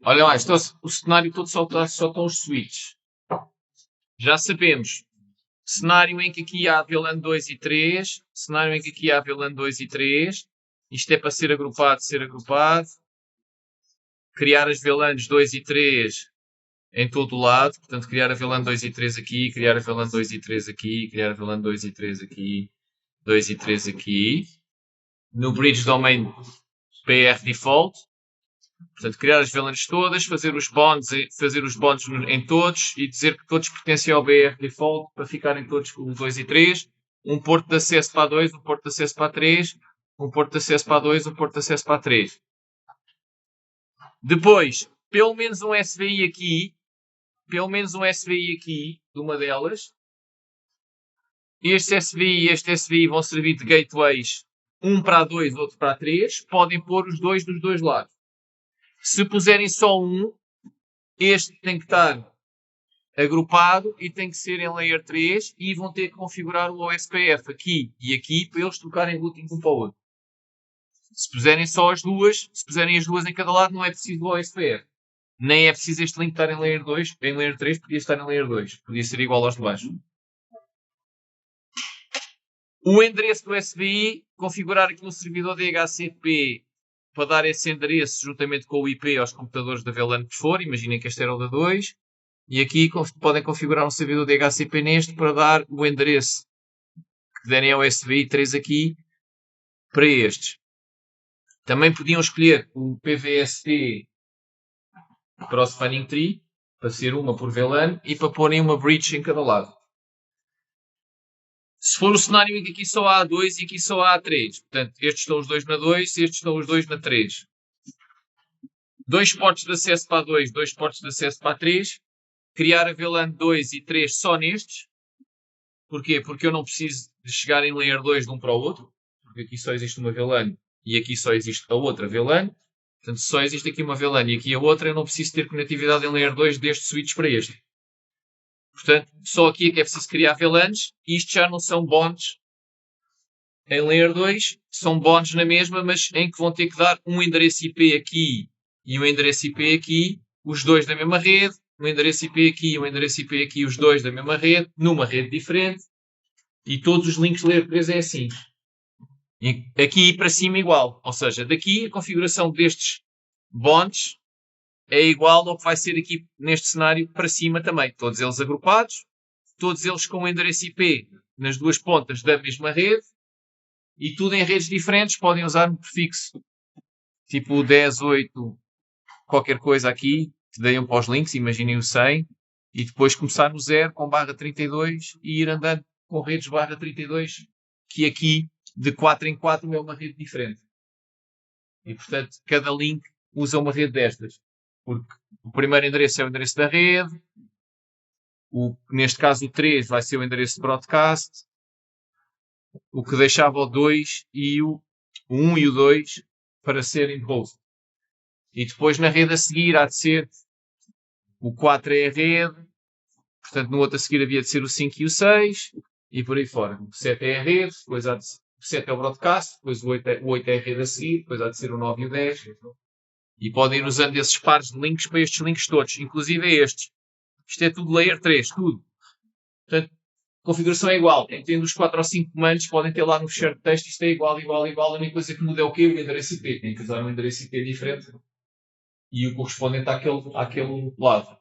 Olha lá, o cenário todo só estão os switches. Já sabemos. Cenário em que aqui há VLAN 2 e 3. Cenário em que aqui há VLAN 2 e 3. Isto é para ser agrupado. Criar as VLANs 2 e 3 em todo o lado. Portanto, criar a VLAN 2 e 3 aqui, criar a VLAN 2 e 3 aqui, criar a VLAN 2 e 3 aqui, 2 e 3 aqui. No Bridge Domain BR Default. Portanto, criar as VLANs todas, fazer os bonds em todos e dizer que todos pertencem ao BR Default para ficarem todos com o 2 e 3. Um porto de acesso para a 2, um porto de acesso para a 3, um porto de acesso para a 2, um porto de acesso para a 3. Depois, pelo menos um SVI aqui, de uma delas. Este SVI e este SVI vão servir de gateways, um para a 2, outro para a 3. Podem pôr os dois dos dois lados. Se puserem só um, este tem que estar agrupado e tem que ser em Layer 3 e vão ter que configurar o OSPF aqui e aqui para eles trocarem routing um para o outro. Se puserem só as duas, se puserem as duas em cada lado, não é preciso o OSPF. Nem é preciso este link estar em Layer 2, em Layer 3, podia estar em Layer 2. Podia ser igual aos de baixo. O endereço do SVI, configurar aqui no servidor DHCP para dar esse endereço juntamente com o IP aos computadores da VLAN que for. Imaginem que este era o da 2. E aqui podem configurar um servidor DHCP neste para dar o endereço que derem ao SVI 3 aqui para estes. Também podiam escolher o PVST para o spanning tree, para ser uma por VLAN e para porem uma bridge em cada lado. Se for o cenário em que aqui só há 2 e aqui só há 3, portanto, estes estão os dois na 2 e estes estão os dois na 3. 2 portos de acesso para a 2, 2 portos de acesso para a 3. Criar a VLAN 2 e 3 só nestes. Porquê? Porque eu não preciso de chegar em Layer 2 de um para o outro. Porque aqui só existe uma VLAN e aqui só existe a outra VLAN. Portanto, se só existe aqui uma VLAN e aqui a outra, eu não preciso ter conectividade em Layer 2 deste switch para este. Portanto, só aqui é que é preciso criar VLANs. Isto já não são bonds em Layer 2. São bonds na mesma, mas em que vão ter que dar um endereço IP aqui e um endereço IP aqui, os dois da mesma rede. Um endereço IP aqui e um endereço IP aqui, os dois da mesma rede, numa rede diferente. E todos os links Layer 3 é assim. E aqui para cima igual. Ou seja, daqui a configuração destes bonds é igual ao que vai ser aqui neste cenário para cima também. Todos eles agrupados, todos eles com o endereço IP nas duas pontas da mesma rede e tudo em redes diferentes. Podem usar um prefixo tipo 10, 8, qualquer coisa aqui, que deem para os links, imaginem o 100, e depois começar no 0 com barra 32 e ir andando com redes barra 32, que aqui de 4 em 4 é uma rede diferente. E portanto, cada link usa uma rede destas. Porque o primeiro endereço é o endereço da rede, neste caso o 3 vai ser o endereço de broadcast, o que deixava o 2 e o 1 e o 2 para serem host. E depois na rede a seguir há de ser o 4 é a rede, portanto no outro a seguir havia de ser o 5 e o 6 e por aí fora. O 7 é a rede, depois o 7 é o broadcast, depois o 8 é a rede a seguir, depois há de ser o 9 e o 10. E podem ir usando esses pares de links para estes links todos, inclusive estes. Isto é tudo Layer 3, tudo. Portanto, a configuração é igual. Tendo os 4 ou 5 comandos, podem ter lá no fecheiro de texto, isto é igual. A única coisa que muda é o quê? O endereço IP. Tem que usar um endereço IP diferente e o correspondente àquele lado.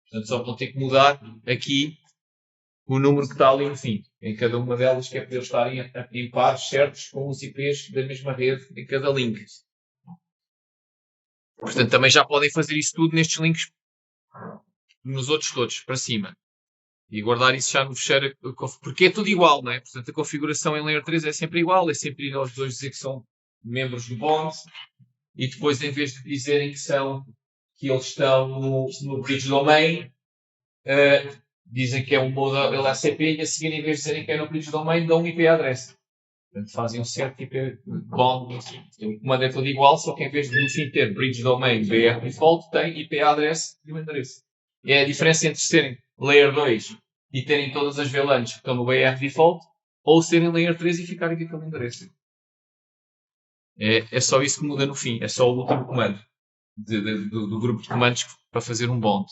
Portanto, só vão ter que mudar aqui o número que está ali no fim. Em cada uma delas, que é para eles estarem em pares certos com os IPs da mesma rede em cada link. Portanto, também já podem fazer isso tudo nestes links, nos outros todos, para cima. E guardar isso já no fecheiro, porque é tudo igual, não é? Portanto, a configuração em Layer 3 é sempre igual, é sempre ir aos dois dizer que são membros do bonds, e depois, em vez de dizerem que eles estão no Bridge Domain, dizem que é um modo LACP, e a seguir, em vez de dizerem que é no Bridge Domain, dão um IP address. Portanto, fazem um certo IP bond. O comando é todo igual, só que em vez de no fim ter Bridge Domain BR Default, tem IP address e o endereço. E é a diferença entre serem Layer 2 e terem todas as VLANs que estão no BR Default, ou serem Layer 3 e ficarem com aquele endereço. É só isso que muda no fim. É só o último comando do grupo de comandos para fazer um bond.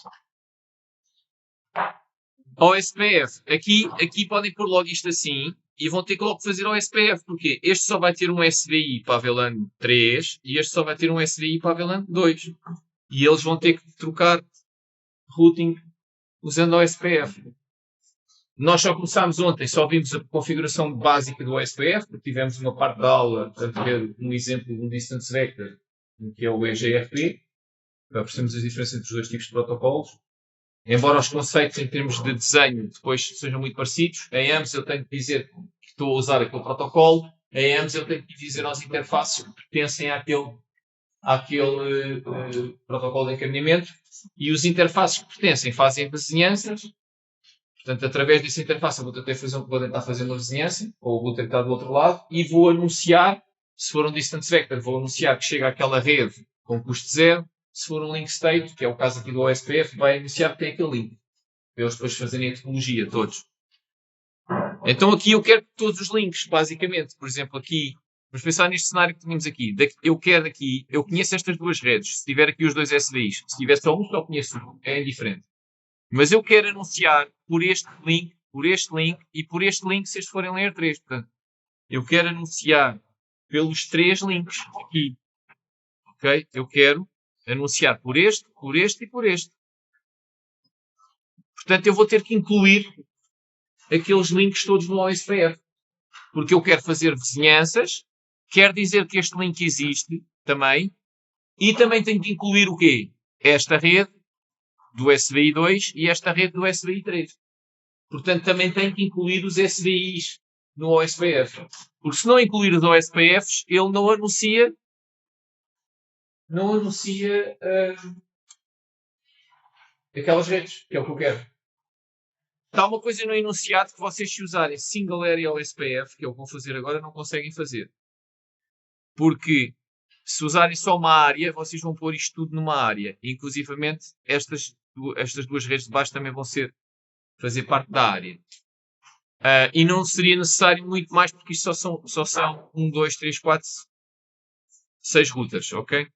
OSPF. Aqui podem pôr logo isto assim e vão ter que logo fazer OSPF. Porque este só vai ter um SVI para a VLAN 3 e este só vai ter um SVI para a VLAN 2. E eles vão ter que trocar routing usando OSPF. Nós só começámos ontem, só vimos a configuração básica do OSPF, porque tivemos uma parte da aula a ver um exemplo de um Distance Vector, que é o EGRP, para percebermos as diferenças entre os dois tipos de protocolos. Embora os conceitos em termos de desenho depois sejam muito parecidos, em ambos eu tenho que dizer que estou a usar aquele protocolo, em ambos eu tenho que dizer às interfaces que pertencem àquele protocolo de encaminhamento, e os interfaces que pertencem fazem vizinhanças. Portanto, através dessa interface, vou tentar fazer uma vizinhança, ou vou tentar do outro lado, e vou anunciar, se for um distance vector, vou anunciar que chega àquela rede com custo zero. Se for um link state, que é o caso aqui do OSPF, vai anunciar que tem aquele link. Para eles depois fazerem a topologia, todos. Então aqui eu quero todos os links, basicamente. Por exemplo, aqui, vamos pensar neste cenário que tínhamos aqui. Eu conheço estas duas redes. Se tiver aqui os dois SVIs, se tiver só um, só conheço um. É indiferente. Mas eu quero anunciar por este link e por este link se estes forem layer 3. Portanto, eu quero anunciar pelos 3 links aqui. Ok? Eu quero anunciar por este e por este. Portanto, eu vou ter que incluir aqueles links todos no OSPF. Porque eu quero fazer vizinhanças, quer dizer que este link existe também, e também tenho que incluir o quê? Esta rede do SVI 2 e esta rede do SVI 3. Portanto, também tenho que incluir os SVIs no OSPF. Porque se não incluir os OSPFs, ele não anuncia aquelas redes, que é o que eu quero. Está uma coisa no enunciado que vocês, se usarem Single Area OSPF, que é o que vou fazer agora, não conseguem fazer. Porque se usarem só uma área, vocês vão pôr isto tudo numa área. Inclusivamente, estas duas redes de baixo também vão fazer parte da área. E não seria necessário muito mais, porque isto só são 1, 2, 3, 4, 6 routers, ok?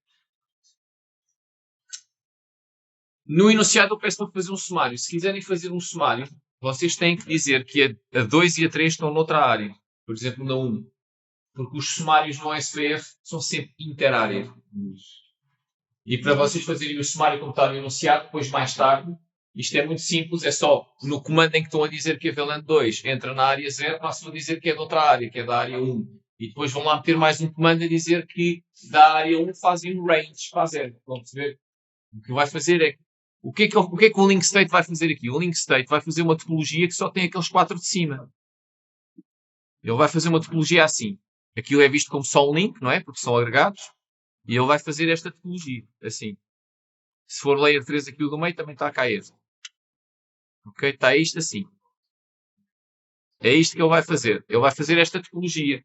No enunciado eu peço para fazer um sumário. Se quiserem fazer um sumário, vocês têm que dizer que a 2 e a 3 estão noutra área. Por exemplo, na 1. Porque os sumários no OSPF são sempre interárea. E para vocês fazerem o sumário como está no enunciado, depois mais tarde, isto é muito simples, é só no comando em que estão a dizer que a VLAN 2 entra na área 0, passam a dizer que é de outra área, que é da área 1. E depois vão lá meter mais um comando a dizer que da área 1 fazem um range para 0. Vão perceber? O que vai fazer é... O que é que o link state vai fazer aqui? O link state vai fazer uma topologia que só tem aqueles 4 de cima. Ele vai fazer uma topologia assim. Aquilo é visto como só um link, não é? Porque são agregados. E ele vai fazer esta topologia, assim. Se for layer 3 aqui o do meio, também está cá este. Ok? Está isto assim. É isto que ele vai fazer. Ele vai fazer esta topologia.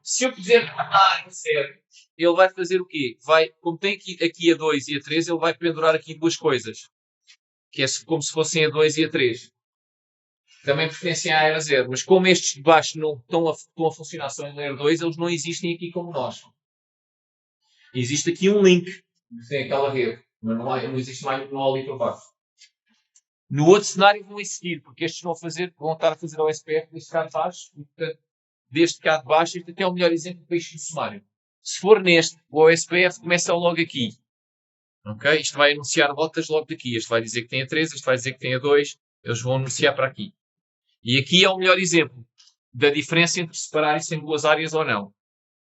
Se eu puser área 0, ele vai fazer o quê? Como tem aqui a 2 e a 3, ele vai pendurar aqui duas coisas. Que é como se fossem a 2 e a 3. Também pertencem à era 0. Mas como estes de baixo não estão a funcionar só em layer 2, eles não existem aqui como nós. Existe aqui um link. Tem aquela rede. Mas não existe mais no ali para baixo. No outro cenário vão existir, porque estes vão estar a fazer o OSPF deste cá de baixo, e portanto, deste cá de baixo, este até é o melhor exemplo para isto no sumário. Se for neste, o OSPF começa logo aqui. Ok? Isto vai anunciar rotas logo daqui. Este vai dizer que tem a 3, este vai dizer que tem a 2, eles vão anunciar para aqui. E aqui é o melhor exemplo da diferença entre separarem-se em duas áreas ou não.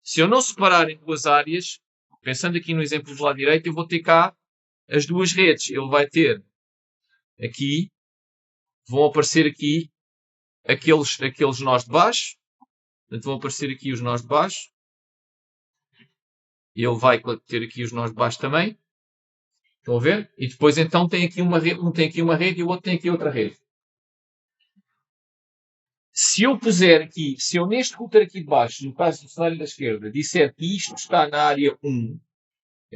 Se eu não separar em duas áreas, pensando aqui no exemplo do lado direito, eu vou ter cá as duas redes. Ele vai ter aqui, vão aparecer aqui aqueles nós de baixo. Portanto, vão aparecer aqui os nós de baixo. Ele vai ter aqui os nós de baixo também. Estão a ver? E depois então tem aqui uma rede, um tem aqui uma rede e o outro tem aqui outra rede. Se eu puser aqui, se eu neste router aqui de baixo, no caso do cenário da esquerda, disser que isto está na área 1,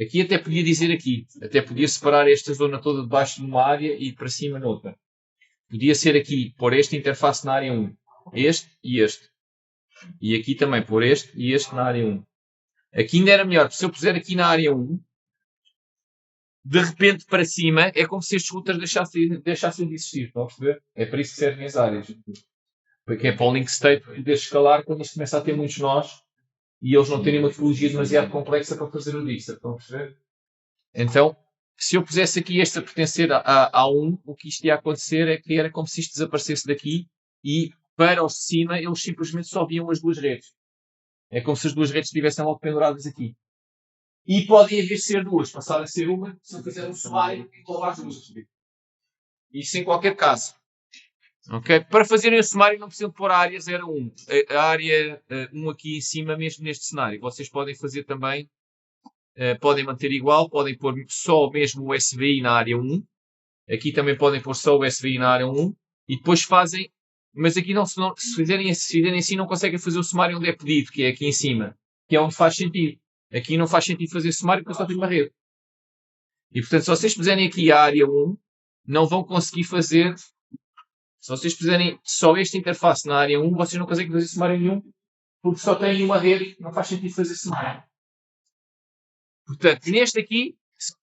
aqui até podia dizer aqui, até podia separar esta zona toda de baixo numa área e para cima noutra. Podia ser aqui, pôr esta interface na área 1, este e este. E aqui também pôr este e este na área 1. Aqui ainda era melhor, se eu puser aqui na área 1, de repente para cima, é como se estes routers deixassem de existir, estão a perceber? É para isso que servem as áreas. Porque é para o link state poder escalar quando isto começa a ter muitos nós e eles não terem uma topologia demasiado complexa para fazer o disso, estão a perceber? Então, se eu pusesse aqui este a pertencer a 1, o que isto ia acontecer é que era como se isto desaparecesse daqui e para os de cima eles simplesmente só viam as duas redes. É como se as duas redes estivessem logo penduradas aqui. E podem haver ser duas, passar a ser uma, se eu fizer um sumário e colocar as duas. Isso em qualquer caso. Okay? Para fazerem o sumário não precisam pôr a área 01. A área 1 aqui em cima, mesmo neste cenário. Vocês podem fazer também, podem manter igual, podem pôr só mesmo o SVI na área 1. Aqui também podem pôr só o SVI na área 1. E depois fazem, mas aqui não, se fizerem assim não conseguem fazer o sumário onde é pedido, que é aqui em cima. Que é onde faz sentido. Aqui não faz sentido fazer sumário porque eu só tenho uma rede. E portanto, se vocês fizerem aqui a área 1, não vão conseguir fazer. Se vocês fizerem só esta interface na área 1, vocês não conseguem fazer sumário nenhum, porque só têm uma rede, não faz sentido fazer sumário. Portanto, neste aqui,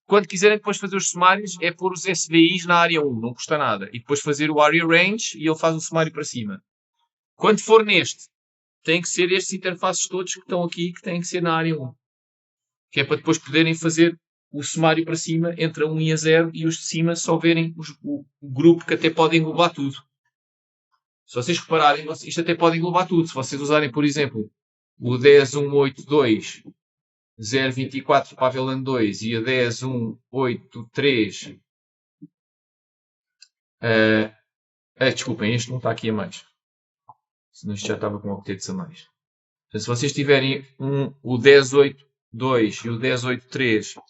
quando quiserem depois fazer os sumários, é pôr os SVIs na área 1, não custa nada. E depois fazer o area range e ele faz o sumário para cima. Quando for neste, tem que ser estes interfaces todos que estão aqui, que têm que ser na área 1. Que é para depois poderem fazer o sumário para cima entre a 1 e a 0 e os de cima só verem o grupo que até pode englobar tudo. Se vocês repararem, isto até pode englobar tudo. Se vocês usarem, por exemplo, o 10.182.0.24 para a VLAN 2 e a 10.1.8.3... desculpem, este não está aqui a mais. Senão isto já estava com octetos a mais. Então, se vocês tiverem o 10.8.2 e o 10.8.3...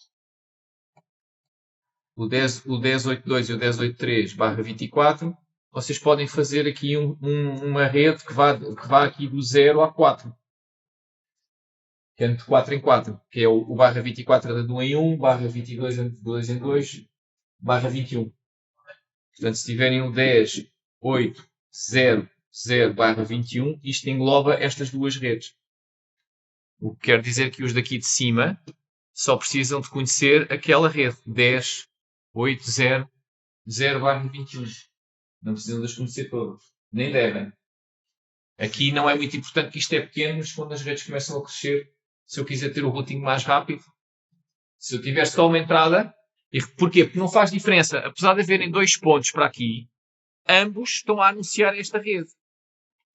O 10.8.2 e o 10.8.3/24, vocês podem fazer aqui uma rede que vá aqui do 0 a 4. Que é de 4 em 4. Que é o /24 de 1 em 1, /22 de 2 em 2, /21. Portanto, se tiverem o 10.8.0.0/21, isto engloba estas duas redes. O que quer dizer que os daqui de cima só precisam de conhecer aquela rede. 10.8.0.0/21. Não precisam de as conhecer todas. Nem devem. Aqui não é muito importante que isto é pequeno, mas quando as redes começam a crescer, se eu quiser ter o routing mais rápido, se eu tiver só uma entrada, porquê? Porque não faz diferença. Apesar de haverem dois pontos para aqui, ambos estão a anunciar esta rede.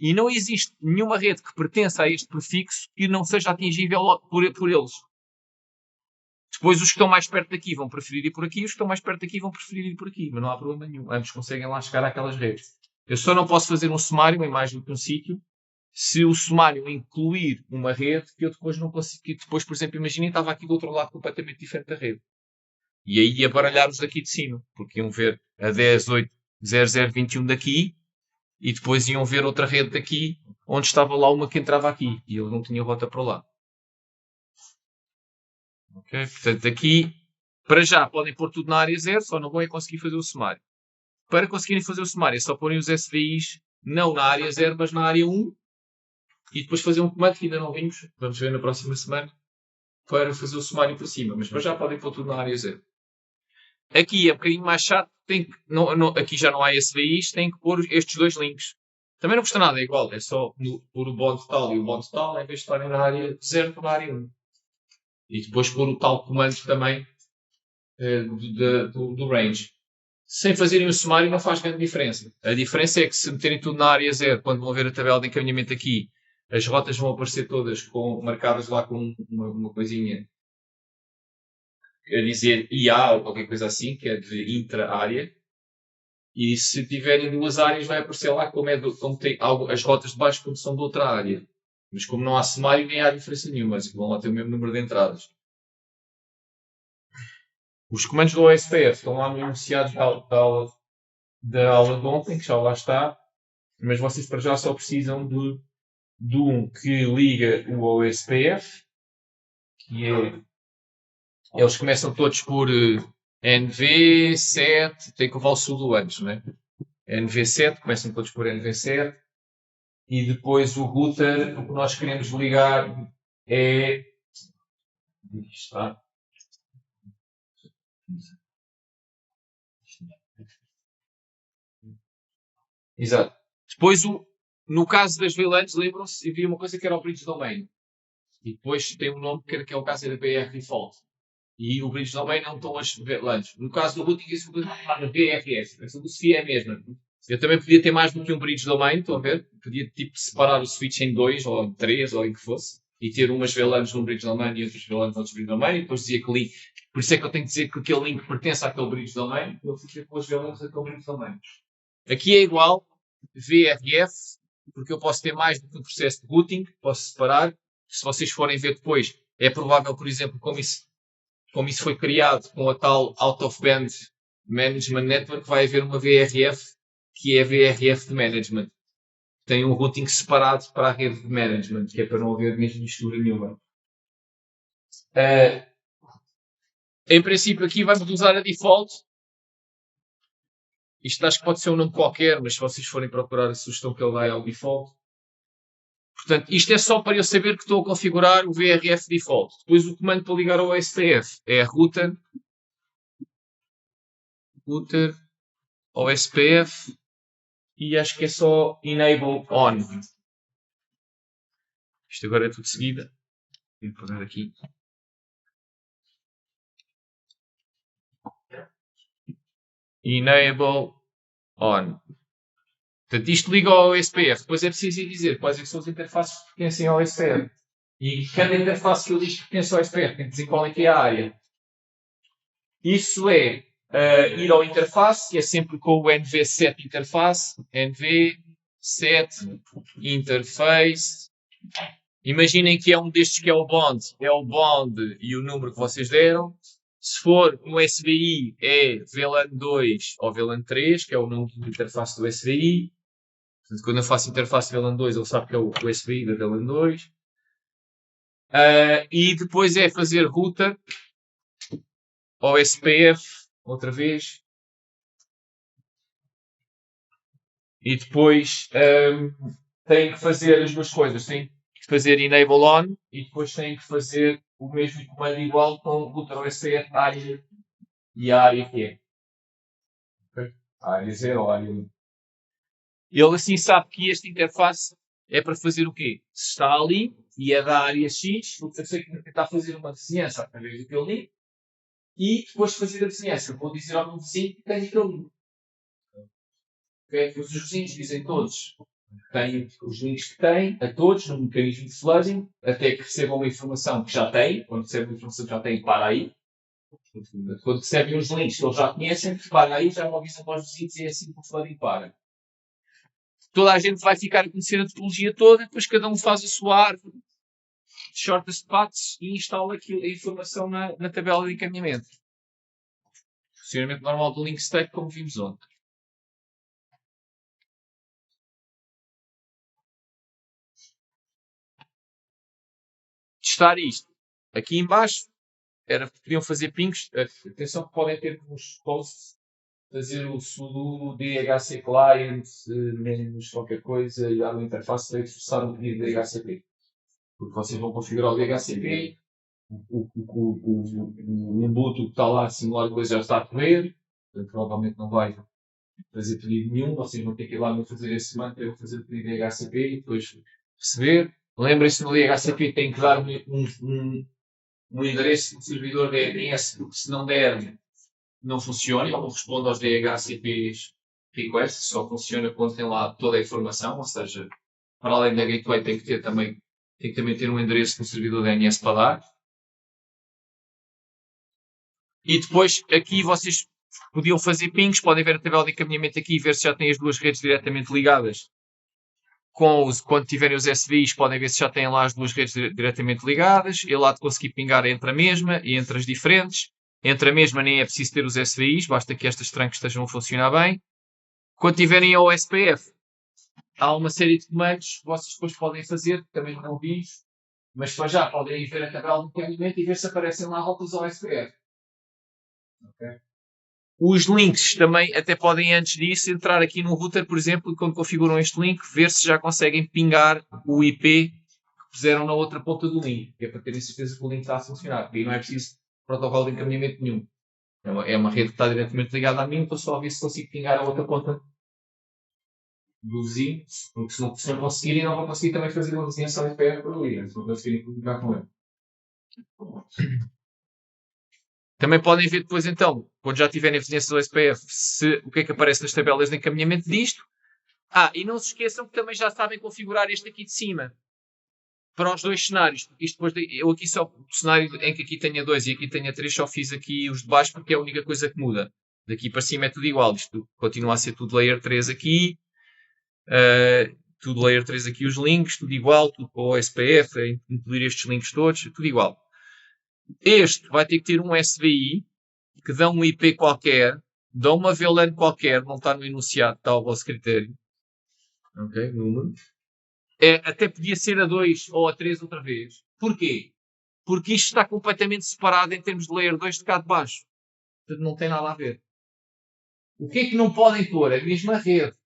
E não existe nenhuma rede que pertença a este prefixo que não seja atingível por eles. Depois os que estão mais perto daqui vão preferir ir por aqui, os que estão mais perto daqui vão preferir ir por aqui, mas não há problema nenhum. Ambos conseguem lá chegar àquelas redes. Eu só não posso fazer um sumário em mais do que um sítio se o sumário incluir uma rede que eu depois não consigo. Que depois, por exemplo, imaginem, estava aqui do outro lado completamente diferente da rede. E aí ia baralhar os daqui de cima, porque iam ver a 10.8.0.0.21 daqui e depois iam ver outra rede daqui onde estava lá uma que entrava aqui e ele não tinha rota para lá. Okay? Portanto, aqui, para já, podem pôr tudo na área 0, só não vão conseguir fazer o sumário. Para conseguirem fazer o sumário, é só porem os SVIs não na área 0, mas na área 1 e depois fazer um comando que ainda não vimos, vamos ver na próxima semana, para fazer o sumário para cima. Mas para já podem pôr tudo na área 0. Aqui é um bocadinho mais chato, aqui já não há SVIs, tem que pôr estes dois links. Também não custa nada, é igual, é só pôr o bond tal e o bond tal, em vez de estarem na área 0, para na área 1. E depois pôr o tal comando também do range. Sem fazerem o sumário não faz grande diferença. A diferença é que se meterem tudo na área 0, quando vão ver a tabela de encaminhamento aqui, as rotas vão aparecer todas marcadas lá com uma coisinha a dizer IA ou qualquer coisa assim, que é de intra-área. E se tiverem duas áreas vai aparecer lá como tem as rotas de baixo como são de outra área. Mas como não há sumário nem há diferença nenhuma, mas vão lá ter o mesmo número de entradas. Os comandos do OSPF estão lá no enunciado da aula de ontem, que já lá está, mas vocês para já só precisam de um que liga o OSPF, que é... Eles começam todos por NV7, tem que levar o sudo antes, não é? NV7, começam todos por NV7, e depois o router, o que nós queremos ligar é Está. Exato. Depois, no caso das VLANs, lembram-se, havia uma coisa que era o Bridge Domain. E depois tem um nome que é o caso da BR Default. E o Bridge Domain não estão as VLANs. No caso do routing, isso foi chamado BRF. A filosofia é a mesma. Eu também podia ter mais do que um Bridge Domain, estão a ver? Podia tipo separar o switch em 2 ou em 3 ou em que fosse. E ter umas VLANs num Bridge Domain e outras VLANs noutros Bridge Domain. E depois dizia que link. Por isso é que eu tenho que dizer que aquele link pertence àquele Bridge Domain. Eu fico com as VLANs daquele Bridge Domain. Aqui é igual VRF, porque eu posso ter mais do que um processo de routing, posso separar. Se vocês forem ver depois, é provável, por exemplo, como isso foi criado com a tal Out of Band Management Network, vai haver uma VRF, que é a VRF de Management. Tem um routing separado para a rede de Management, que é para não haver mesmo mistura nenhuma. Em princípio, aqui vamos usar a default. Isto acho que pode ser um nome qualquer, mas se vocês forem procurar a sugestão que ele dá é o default. Portanto, isto é só para eu saber que estou a configurar o VRF default. Depois o comando para ligar ao SPF é router ao SPF e acho que é só enable on. Isto agora é tudo de seguida. Vou fazer aqui. Enable on. Portanto, isto liga ao SPF. Depois é preciso dizer quais são as interfaces que pertencem ao SPF. E cada interface que eu digo que pertence ao SPF, tem que dizer qual é que é a área. Isso é ir ao interface, que é sempre com o NV7 interface. NV7 interface. Imaginem que é um destes que é o bond. É o bond e o número que vocês deram. Se for no SVI é VLAN 2 ou VLAN 3, que é o número de interface do SVI. Portanto, quando eu faço interface VLAN 2, ele sabe que é o SVI da VLAN 2. E depois é fazer router ao SPF, outra vez. E depois tem que fazer as duas coisas. Tem que fazer enable on e depois tem que fazer o mesmo comando igual com o router ao SPF área e a área que é. Okay? A área 0 ou a área 1. Ele assim sabe que esta interface é para fazer o quê? Se está ali e é da área X, eu sei que tentar fazer uma vizinhança através daquele link e depois de fazer a vizinhança, eu vou dizer ao meu vizinho que tem aquele link. Okay? Os vizinhos dizem todos têm os links que têm, a todos, no mecanismo de flooding, até que recebam a informação que já têm. Quando recebem a informação que já têm, para aí. Quando recebem os links que eles já conhecem, para aí, já não avisam para os vizinhos e é assim que o flooding para. Toda a gente vai ficar a conhecer a topologia toda, depois cada um faz a sua árvore de shortest paths e instala aquilo, a informação na tabela de encaminhamento. Funcionamento normal do link stack, como vimos ontem. Testar isto. Aqui em baixo, podiam fazer pings. Atenção que podem ter nos posts fazer o sudo DHC client menos qualquer coisa e dar uma interface para forçar o pedido de DHCP. Porque vocês vão configurar o DHCP, o Ubuntu que está lá a simular coisa já está a correr, portanto, provavelmente não vai fazer pedido nenhum, vocês vão ter que ir lá e fazer esse comando para fazer o pedido de DHCP e depois receber. Lembrem-se no DHCP tem que dar um endereço do servidor DNS, porque se não der, não funciona, ele não responde aos DHCPs requests, só funciona quando tem lá toda a informação, ou seja, para além da gateway tem que também ter um endereço no servidor DNS para dar. E depois aqui vocês podiam fazer pings, podem ver a tabela de encaminhamento aqui e ver se já têm as duas redes diretamente ligadas. Quando tiverem os SVIs, podem ver se já têm lá as duas redes diretamente ligadas. Ele há de conseguir pingar entre a mesma e entre as diferentes. Entre a mesma nem é preciso ter os SVIs, basta que estas trancas estejam a funcionar bem. Quando tiverem ao SPF, há uma série de comandos que vocês depois podem fazer, que também não vi, mas para já podem ir ver a tabela de encaminhamento e ver se aparecem lá rotas ao SPF. Okay. Os links também até podem, antes disso, entrar aqui no router, por exemplo, e quando configuram este link, ver se já conseguem pingar o IP que puseram na outra ponta do link, que é para terem certeza que o link está a funcionar. E não é preciso protocolo de encaminhamento nenhum. É uma rede que está diretamente ligada a mim, estou só a ver se consigo pingar a outra ponta do vizinho, porque se não conseguirem, não vão conseguir também fazer uma vizinhança OSPF por ali, se não conseguirem comunicar com ele. Também podem ver depois, então, quando já tiverem a vizinhança do SPF, o que é que aparece nas tabelas de encaminhamento disto. E não se esqueçam que também já sabem configurar este aqui de cima para os dois cenários. Porque isto depois, eu aqui só, o cenário em que aqui tenha 2 e aqui tenha 3, só fiz aqui os de baixo porque é a única coisa que muda. Daqui para cima é tudo igual. Isto continua a ser tudo layer 3 aqui. Tudo layer 3 aqui os links, tudo igual, tudo para o SPF, incluir estes links todos, tudo igual. Este vai ter que ter um SVI que dá um IP qualquer, dá uma VLAN qualquer, não está no enunciado, está ao vosso critério. Ok, número. Até podia ser a 2 ou a 3 outra vez. Porquê? Porque isto está completamente separado em termos de layer 2 de cá de baixo. Portanto, não tem nada a ver. O que é que não podem pôr? A mesma rede.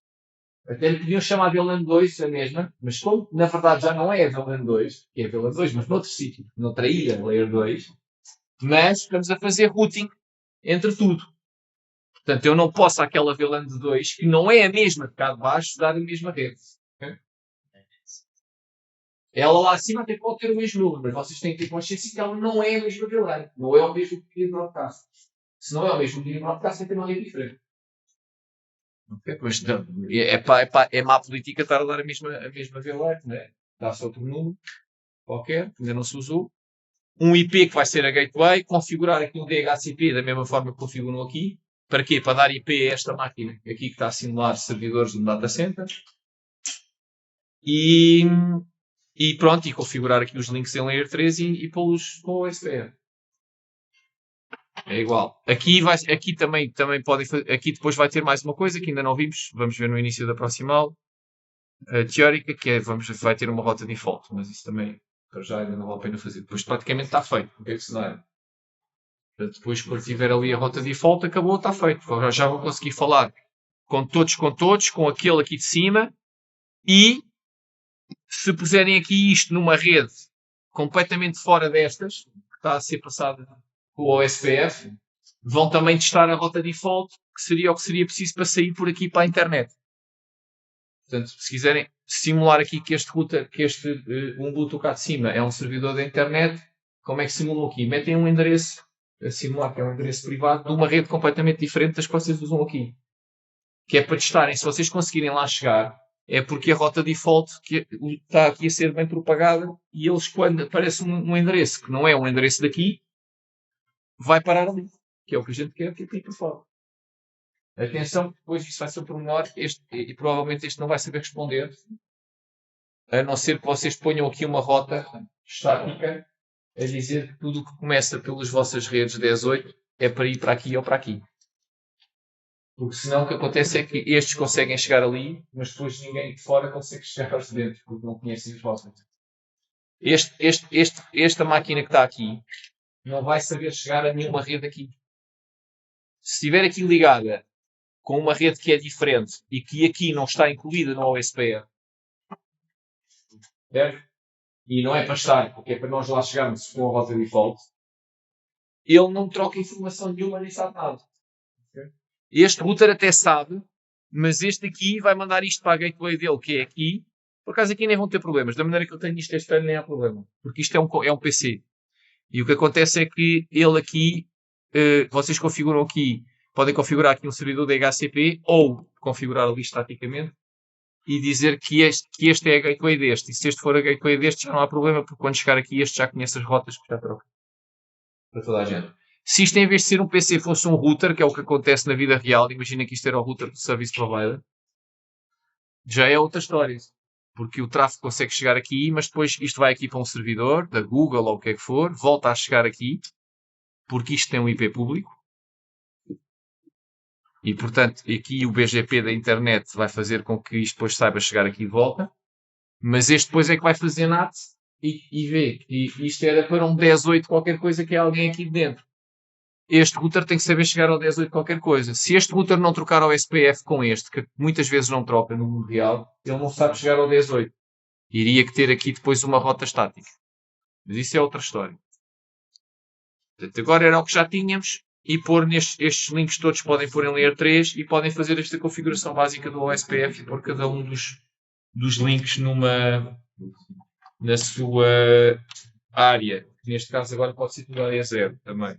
Até lhe podiam chamar de VLAN 2 a mesma, mas como na verdade já não é a VLAN 2, que é a VLAN 2, mas noutro sítio, noutra ilha, layer 2, mas estamos a fazer routing entre tudo. Portanto, eu não posso aquela VLAN de 2, que não é a mesma de cá de baixo, dar a mesma rede. Okay? Ela lá acima até pode ter o mesmo número, mas vocês têm que ter consciência que ela não é a mesma VLAN. Não é o mesmo pedido de broadcast. Se não é o mesmo pedido de broadcast, tem que ter uma rede diferente. Okay? Pois, é má política estar a dar a mesma VLAN, né? Dá-se outro número qualquer, que ainda não se usou. Um IP que vai ser a gateway, configurar aqui um DHCP da mesma forma que configuram aqui. Para quê? Para dar IP a esta máquina aqui que está a simular servidores de um data center. E pronto, e configurar aqui os links em layer 3 e pô-los com o SPF. É igual. Aqui também podem fazer. Aqui depois vai ter mais uma coisa que ainda não vimos. Vamos ver no início da próxima aula. Teórica, que é, vai ter uma rota default, mas isso também para já ainda não vale a pena fazer. Depois praticamente está feito. O que é que cenário? Depois, quando tiver ali a rota default, acabou, está feito. Já vou conseguir falar com todos, com aquele aqui de cima. E se puserem aqui isto numa rede completamente fora destas, que está a ser passada com o OSPF, vão também testar a rota default, que seria o que seria preciso para sair por aqui para a internet. Portanto, se quiserem simular aqui que este router, que este Ubuntu cá de cima é um servidor da internet, como é que simulam aqui? Metem um endereço a simular que é um endereço privado de uma rede completamente diferente das que vocês usam aqui. Que é para testarem, se vocês conseguirem lá chegar, é porque a rota default que está aqui a ser bem propagada e eles, quando aparece um endereço que não é um endereço daqui, vai parar ali. Que é o que a gente quer que aqui por fora. Atenção, depois isso vai ser um pormenor e provavelmente este não vai saber responder, a não ser que vocês ponham aqui uma rota estática a dizer que tudo o que começa pelas vossas redes 10.8 é para ir para aqui ou para aqui. Porque senão o que acontece é que estes conseguem chegar ali, mas depois ninguém de fora consegue chegar aos de dentro, porque não conhecem as vossas. Esta máquina que está aqui não vai saber chegar a nenhuma rede aqui. Se estiver aqui ligada com uma rede que é diferente e que aqui não está incluída no OSPF, certo? E não é para estar, porque é para nós lá chegarmos com a rota default, ele não troca informação nenhuma nem sabe nada. Okay? Este router até sabe, mas este aqui vai mandar isto para a gateway dele, que é aqui. Por acaso aqui nem vão ter problemas. Da maneira que eu tenho isto este ano nem há problema. Porque isto é um PC. E o que acontece é que ele aqui, vocês configuram aqui, podem configurar aqui um servidor de DHCP ou configurar ali estaticamente e dizer que este é a gateway deste. E se este for a gateway deste já não há problema, porque quando chegar aqui este já conhece as rotas que já troca. Para toda a gente. Se isto em vez de ser um PC fosse um router, que é o que acontece na vida real, imagina que isto era o router do service provider, já é outra história. Porque o tráfego consegue chegar aqui, mas depois isto vai aqui para um servidor, da Google ou o que é que for, volta a chegar aqui, porque isto tem um IP público. E, portanto, aqui o BGP da internet vai fazer com que isto depois saiba chegar aqui de volta. Mas este depois é que vai fazer NAT e vê. E isto era para um 10.8 qualquer coisa que é alguém aqui dentro. Este router tem que saber chegar ao 10.8 qualquer coisa. Se este router não trocar ao SPF com este, que muitas vezes não troca no mundo real, ele não sabe chegar ao 10.8. iria que ter aqui depois uma rota estática. Mas isso é outra história. Portanto, agora era o que já tínhamos. E pôr estes links todos podem pôr em Layer 3 e podem fazer esta configuração básica do OSPF e pôr cada um dos links na sua área. Neste caso agora pode ser tudo área 0 também.